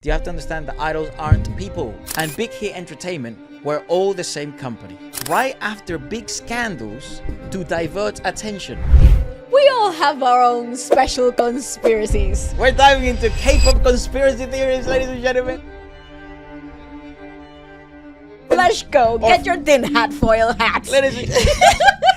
You have to understand that idols aren't people. And Big Hit Entertainment were all the same company. Right after big scandals to divert attention. We all have our own special conspiracies. We're diving into K-pop conspiracy theories, ladies and gentlemen. Let's go. Get your tin hat foil hat.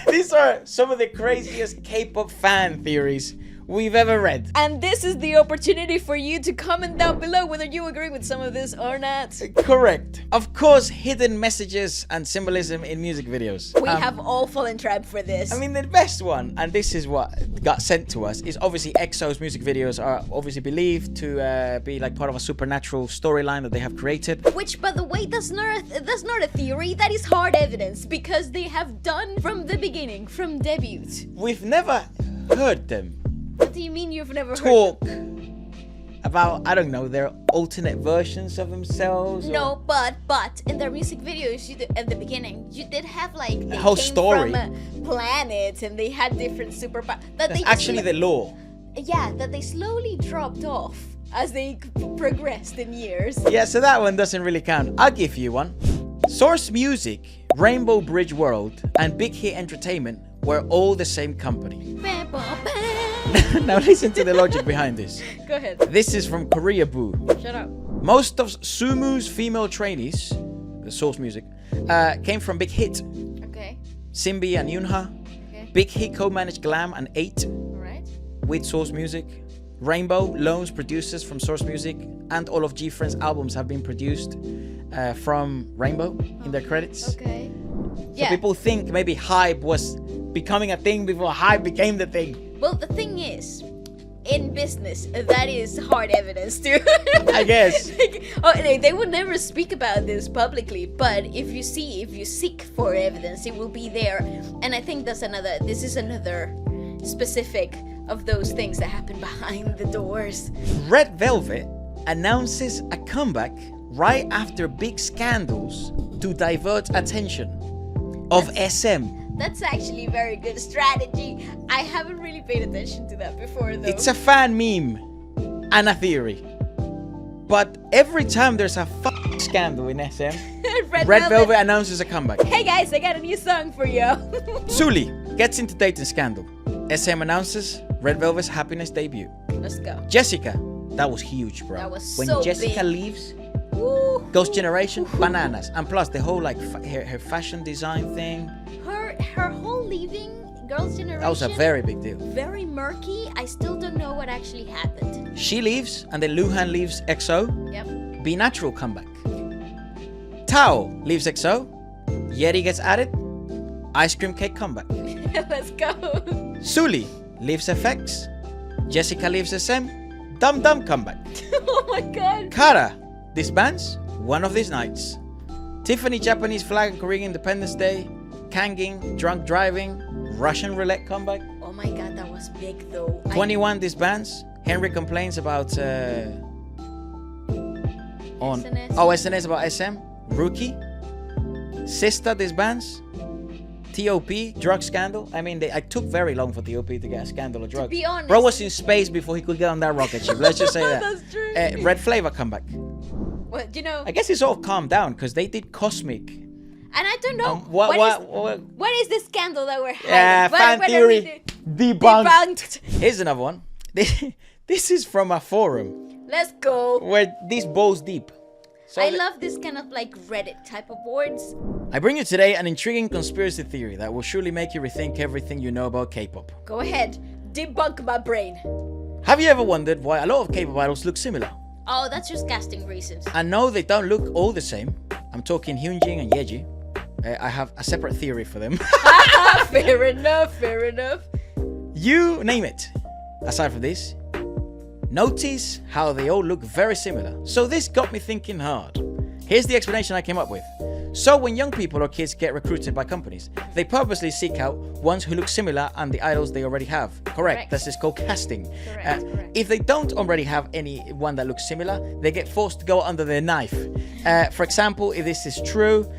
These are some of the craziest K-pop fan theories we've ever read. And this is the opportunity for you to comment down below whether you agree with some of this or not. Correct. Of course, hidden messages and symbolism in music videos. We have all fallen trap for this. I mean, the best one, and this is what got sent to us, is obviously EXO's music videos are obviously believed to be like part of a supernatural storyline that they have created. Which, by the way, that's not a theory, that is hard evidence, because they have done from the beginning, from debut. We've never heard them What do you mean you've never talk heard them? about, I don't know, their alternate versions of themselves? No, but in their music videos, at the beginning, you did have like they whole came story from a planet and they had different superpowers. That's actually the law. Yeah, that they slowly dropped off as they progressed in years. Yeah, so that one doesn't really count. I'll give you one. Source Music, Rainbow Bridge World, and Big Hit Entertainment were all the same company. Now listen to the logic behind this. Go ahead. This is from Korea Boo. Shut up. Most of Sumu's female trainees, the Source Music, came from Big Hit. Okay. Simbi and Yunha. Okay. Big Hit co-managed Glam and 8 Alright. with Source Music. Rainbow loans producers from Source Music, and all of G-Friend's albums have been produced from Rainbow in their credits. Okay. So people think maybe Hype was becoming a thing before Hype became the thing. Well, the thing is, in business, that is hard evidence too. I guess. They would never speak about this publicly, but if you seek for evidence, it will be there. And I think this is another specific of those things that happen behind the doors. Red Velvet announces a comeback right after big scandals to divert attention of SM. That's actually a very good strategy. I haven't really paid attention to that before though. It's a fan meme and a theory. But every time there's a scandal in SM, Red Velvet announces a comeback. Hey guys, I got a new song for you. Sully gets into dating scandal. SM announces Red Velvet's Happiness debut. Let's go. Jessica, that was huge, bro. That was when so Jessica big. leaves, Woo. Ghost Generation, bananas. And plus the whole like her fashion design thing. Her whole leaving Girls' Generation. That was a very big deal. Very murky. I still don't know what actually happened. She leaves, and then Luhan leaves EXO. Yep. Be Natural comeback. Tao leaves EXO. Yeti gets added. Ice Cream Cake comeback. Let's go. Sully leaves FX. Jessica leaves SM. Dum Dum comeback. Oh my god. Kara disbands One of These Nights. Tiffany Japanese Flag and Korean Independence Day. Kanging, Drunk Driving, Russian Roulette comeback. Oh my god, that was big though. 21 disbands. Henry complains about SNS about SM. Rookie. Sista disbands. TOP, drug scandal. I mean, I took very long for TOP to get a scandal of drugs. To be honest, bro was in space before he could get on that rocket ship. Let's just say that. That's true. Red Flavor comeback. Well, you know. I guess it sort of calmed down because they did Cosmic. And I don't know what is the scandal that we're having? Yeah, fan theory debunked. Here's another one. This is from a forum. Let's go. Where this balls deep. So I love this kind of like Reddit type of boards. I bring you today an intriguing conspiracy theory that will surely make you rethink everything you know about K-pop. Go ahead, debunk my brain. Have you ever wondered why a lot of K-pop idols look similar? Oh, that's just casting reasons. I know they don't look all the same. I'm talking Hyunjin and Yeji. I have a separate theory for them. Fair enough, fair enough. You name it. Aside from this, notice how they all look very similar. So this got me thinking hard. Here's the explanation I came up with. So when young people or kids get recruited by companies, they purposely seek out ones who look similar and the idols they already have. Correct. This is called casting. Correct. If they don't already have anyone that looks similar, they get forced to go under their knife. For example, if this is true,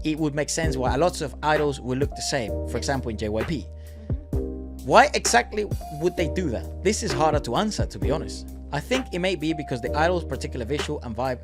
it would make sense why a lot of idols will look the same. For example, in JYP. Why exactly would they do that? This is harder to answer, to be honest. I think it may be because the idol's particular visual and vibe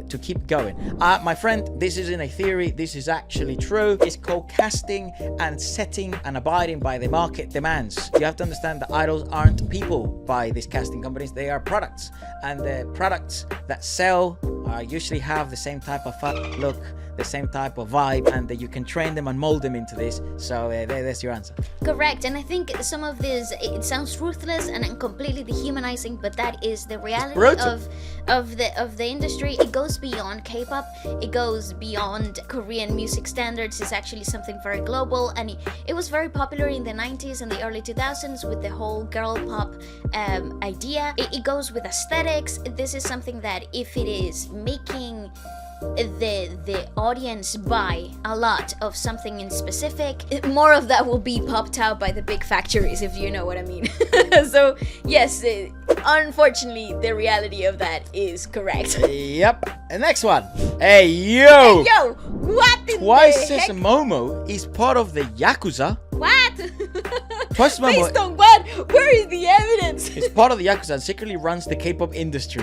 to keep going. My friend, this isn't a theory, this is actually true. It's called casting and setting and abiding by the market demands. You have to understand that idols aren't people by these casting companies, they are products. And the products that sell usually have the same type of look, the same type of vibe, and that you can train them and mold them into this. So there's your answer. Correct, and I think some of this, it sounds ruthless and completely dehumanizing, but that is the reality of the industry. It goes beyond K-pop, it goes beyond Korean music standards. It's actually something very global, and it was very popular in the 90s and the early 2000s with the whole girl pop idea. It goes with aesthetics. This is something that if it is making the audience buy a lot of something in specific, more of that will be popped out by the big factories, if you know what I mean. So yes, unfortunately the reality of that is correct. Yep. And next one. Hey yo, what in Twice the as heck? Momo is part of the Yakuza. What? Twice as Momo Based on what? Where is the evidence? is part of the Yakuza and secretly runs the K-pop industry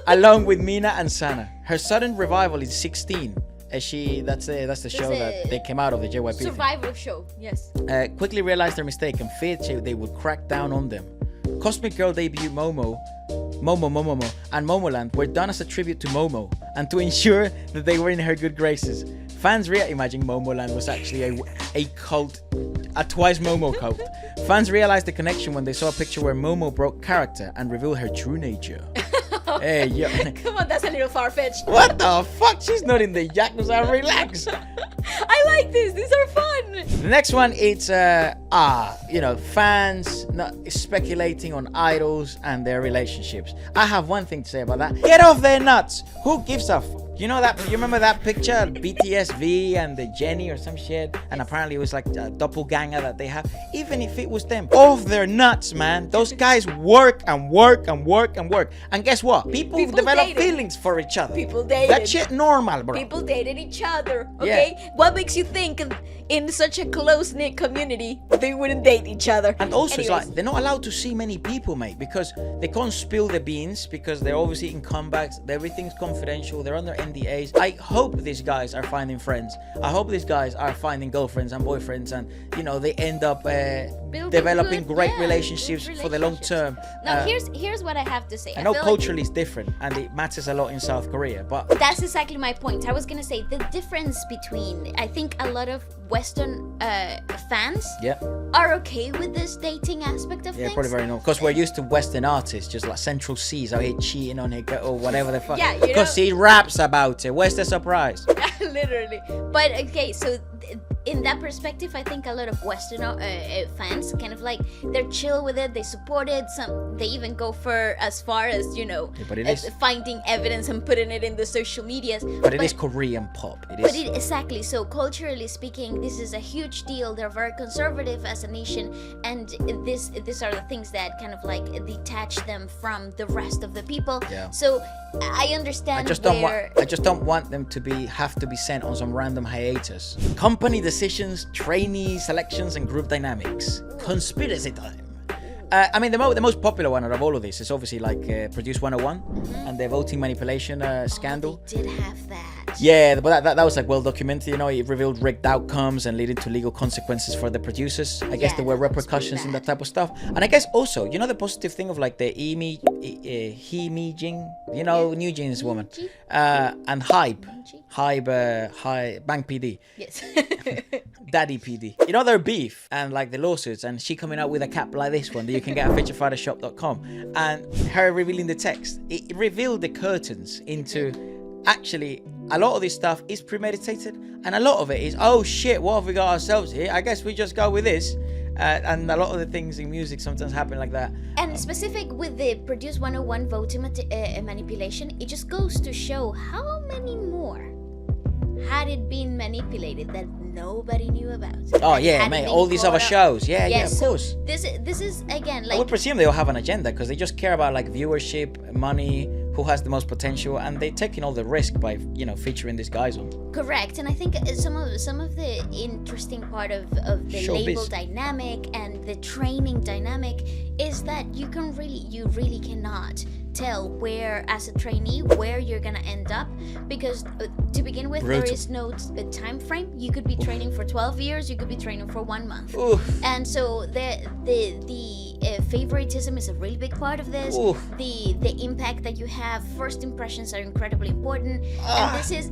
along with Mina and Sana. Her sudden revival is 16. That's the show that they came out of, the JYP thing. Survival show, yes. Quickly realized their mistake and feared they would crack down on them. Cosmic Girl debut Momo, and Momoland were done as a tribute to Momo and to ensure that they were in her good graces. Fans imagine Momoland was actually a cult, a Twice Momo cult. Fans realized the connection when they saw a picture where Momo broke character and revealed her true nature. Hey, yo. Come on, that's a little far-fetched. What the fuck? She's not in the Yakuza. Relax. I like this. These are fun. The next one, it's fans not speculating on idols and their relationships. I have one thing to say about that. Get off their nuts. Who gives a fuck? You remember that picture, BTS V and the Jenny or some shit, and apparently it was like a doppelganger that they have. Even if it was them, off their nuts, man. Those guys work and work and work and work. And guess what? People develop dated. feelings for each other. People dated. That shit normal, bro. People dated each other, okay? Yeah. What makes you think in such a close-knit community they wouldn't date each other? And also, it's Anyways. like, they're not allowed to see many people, mate, because they can't spill the beans, because they're obviously in comebacks. Everything's confidential. They're under NDAs. I hope these guys are finding friends. I hope these guys are finding girlfriends and boyfriends, and they end up developing great relationships for the long term. Now, here's what I have to say. I know feel culturally it's different, and it matters a lot in South Korea, but that's exactly my point. I was gonna say the difference between, I think a lot of Western fans are okay with this dating aspect of things. probably very normal, because we're used to Western artists, just like Central C's out here cheating on her girl or whatever the fuck. Yeah, because he raps about it. Where's the surprise? Literally. But okay, so in that perspective, I think a lot of Western fans kind of like, they're chill with it, they support it. They even go for as far as but it is. finding evidence and putting it in the social medias. But it is Korean pop. It is. Exactly. So culturally speaking, this is a huge deal. They're very conservative as a nation, and these are the things that kind of like detach them from the rest of the people. Yeah. So I understand. I just don't want them to have to be sent on some random hiatus. Company decisions, trainee selections, and group dynamics. Conspiracy time. The most popular one out of all of this is obviously like Produce 101 and the voting manipulation scandal. They did have that. Yeah, but that was like well documented. It revealed rigged outcomes and leading to legal consequences for the producers. I guess there were repercussions in that type of stuff. And I guess also, the positive thing of like the Hee Jing, New Jeans woman, and Hype, Bank PD. Yes. Daddy PD. Their beef and like the lawsuits, and she coming out with a cap like this one that you can get at featurefightshop.com, and her revealing the text. It revealed the curtains into actually a lot of this stuff is premeditated, and a lot of it is, oh shit, what have we got ourselves here? I guess we just go with this. And a lot of the things in music sometimes happen like that. And specific with the Produce 101 voting manipulation, it just goes to show how many more had it been manipulated that nobody knew about. Oh yeah, mate, all these other shows. Yeah, of so course. This is again like, I would presume they all have an agenda, because they just care about like viewership, money, who has the most potential, and they're taking all the risk by featuring these guys on. Correct, and I think some of the interesting part of the Showbiz. label dynamic and the training dynamic is that you really cannot tell where, as a trainee, where you're gonna end up, because to begin with, Brutal. there is no time frame. You could be training for 12 years, you could be training for 1 month. Oof. And so the favoritism is a really big part of this. Oof. The impact that you have, first impressions are incredibly important. Ah. And this is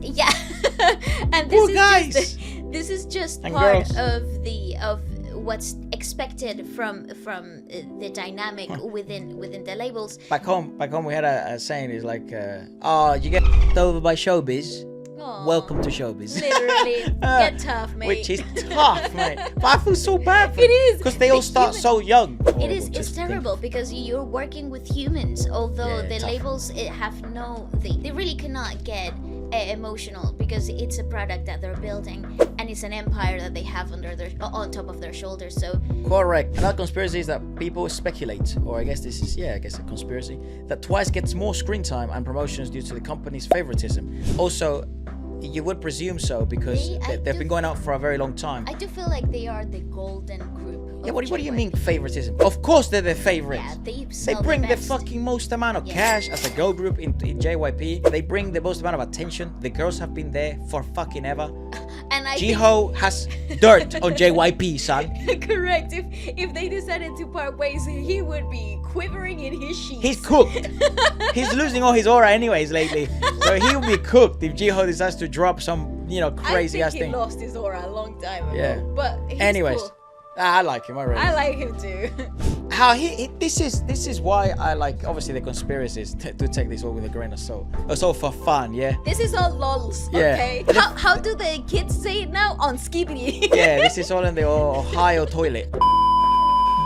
and Poor this guys. is just this is just And part girls. of what's expected from the dynamic within the labels. Back home, we had a saying is like, you get over by showbiz. Aw, Welcome to showbiz. Literally, get tough, mate. Which is tough, mate. But I feel so bad for It is. because they all The start human- so young. It is. It's terrible because you're working with humans. Although Yeah, the tough. labels have they really cannot get emotional because it's a product that they're building and it's an empire that they have on top of their shoulders. So Correct. Another conspiracy is that people speculate, or I guess this is, a conspiracy, that Twice gets more screen time and promotions due to the company's favoritism. Also, you would presume so because they've been going out for a very long time. I do feel like they are the golden group. Yeah, what do you mean favoritism? Of course they're the favorites. Yeah, they They bring the best. fucking most amount of Yeah. cash as a girl group in JYP. They bring the most amount of attention. The girls have been there for fucking ever. And I Jiho has dirt on JYP, son. think, correct. If they decided to part ways, he would be quivering in his sheets. He's cooked. He's losing all his aura anyways lately. So he'll be cooked if Jiho decides to drop some, crazy I ass think thing. he lost his aura a long time ago. Yeah. But he's Anyways, cool. I like him already. I like him too. How this is why I like, obviously, the conspiracies to take this all with a grain of salt. It's all for fun, yeah. This is all lols, Yeah. okay? How do the kids say it now? On skibidi. Yeah, this is all in the Ohio toilet.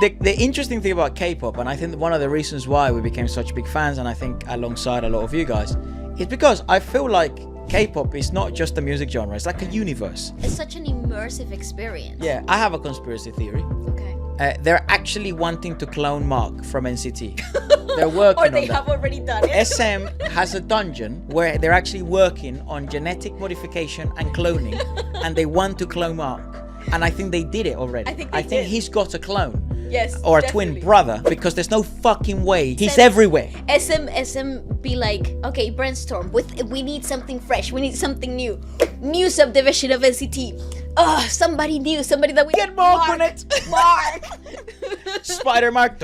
The interesting thing about K-pop, and I think one of the reasons why we became such big fans, and I think alongside a lot of you guys, is because I feel like K-pop is not just a music genre, it's like a universe. It's such an immersive experience. Yeah, I have a conspiracy theory. Okay. They're actually wanting to clone Mark from NCT. They're working Or they on that. have already done it. SM has a dungeon where they're actually working on genetic modification and cloning, and they want to clone Mark. And I think they did it already. I think they did. he's got a clone. Yes. Or a definitely. twin brother, because there's no fucking way. He's Same. everywhere. SM be like, okay, brainstorm. We need something fresh. We need something new. New subdivision of NCT. Somebody new. Somebody that we Get Mark on it. Mark. Spider Mark.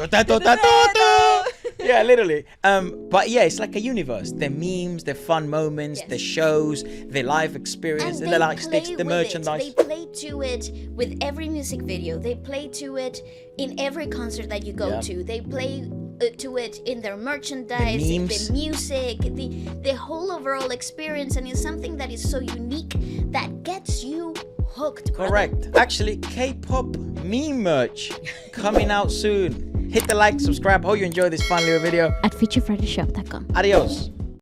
Yeah, literally. But yeah, it's like a universe. The memes, the fun moments, Yes. the shows, the live experience, And the they light sticks, play the with merchandise. it. They play to it with every music video. They play to it in every concert that you go Yeah. to. They play to it in their merchandise, The in memes. the music, the whole overall experience, and it's something that is so unique that gets you hooked. brother. Correct. Actually, K-pop meme merch coming out soon. Hit the like, subscribe. Hope you enjoyed this fun little video. At featurefridayshop.com. Adios.